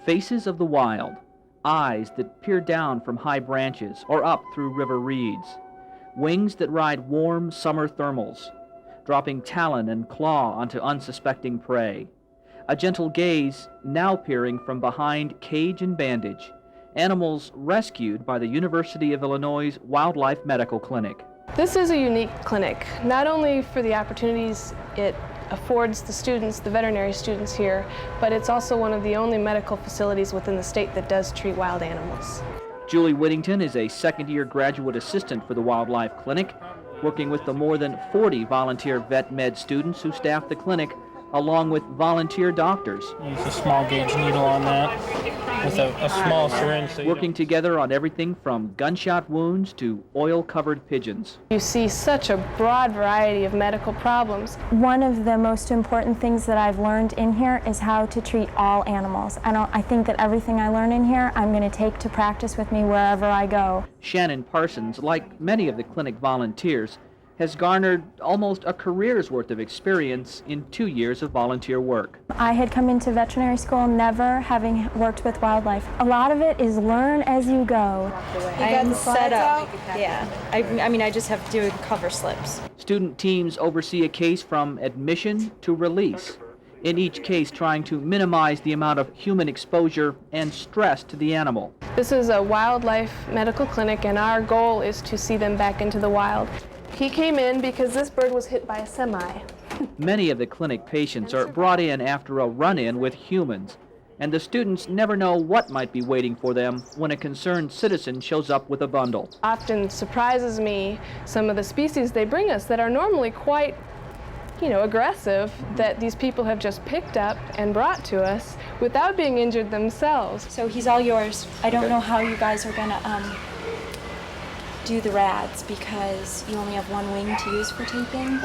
Faces of the wild, eyes that peer down from high branches or up through river reeds, wings that ride warm summer thermals, dropping talon and claw onto unsuspecting prey, a gentle gaze now peering from behind cage and bandage, animals rescued by the University of Illinois' Wildlife Medical Clinic. This is a unique clinic, not only for the opportunities it affords the students, the veterinary students here, but it's also one of the only medical facilities within the state that does treat wild animals. Julie Whittington is a second-year graduate assistant for the Wildlife Clinic, working with the more than 40 volunteer vet med students who staff the clinic, along with volunteer doctors. Use a small gauge needle on that with a small syringe. So working together on everything from gunshot wounds to oil-covered pigeons. You see such a broad variety of medical problems. One of the most important things that I've learned in here is how to treat all animals. I think that everything I learn in here, I'm going to take to practice with me wherever I go. Shannon Parsons, like many of the clinic volunteers, has garnered almost a career's worth of experience in 2 years of volunteer work. I had come into veterinary school never having worked with wildlife. A lot of it is learn as you go. I'm set up. Yeah. I mean, I just have to do cover slips. Student teams oversee a case from admission to release, in each case trying to minimize the amount of human exposure and stress to the animal. This is a wildlife medical clinic, and our goal is to see them back into the wild. He came in because this bird was hit by a semi. Many of the clinic patients are brought in after a run-in with humans, and the students never know what might be waiting for them when a concerned citizen shows up with a bundle. Often surprises me some of the species they bring us that are normally quite, aggressive, that these people have just picked up and brought to us without being injured themselves. So he's all yours. I don't know how you guys are gonna do the rads because you only have one wing to use for taping?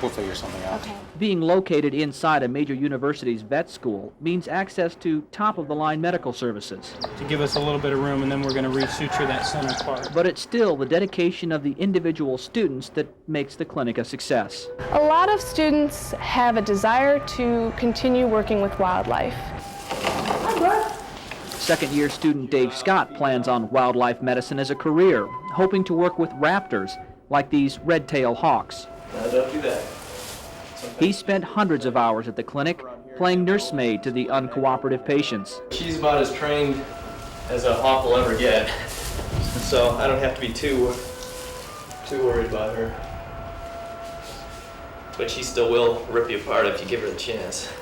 We'll figure something out. Okay. Being located inside a major university's vet school means access to top-of-the-line medical services. to give us a little bit of room, and then we're going to resuture that center part. But it's still the dedication of the individual students that makes the clinic a success. A lot of students have a desire to continue working with wildlife. Second-year student Dave Scott plans on wildlife medicine as a career, hoping to work with raptors like these red-tailed hawks. No, don't do that. He spent hundreds of hours at the clinic playing nursemaid to the uncooperative patients. She's about as trained as a hawk will ever get, so I don't have to be too worried about her. But she still will rip you apart if you give her the chance.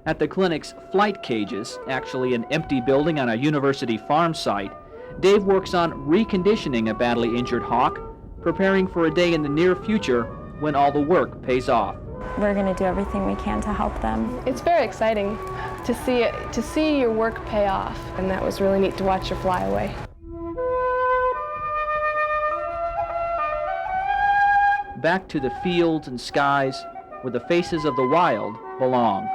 At the clinic's flight cages, actually an empty building on a university farm site, Dave works on reconditioning a badly injured hawk, preparing for a day in the near future when all the work pays off. We're going to do everything we can to help them. It's very exciting to see your work pay off, and that was really neat to watch her fly away. Back to the fields and skies where the faces of the wild belong.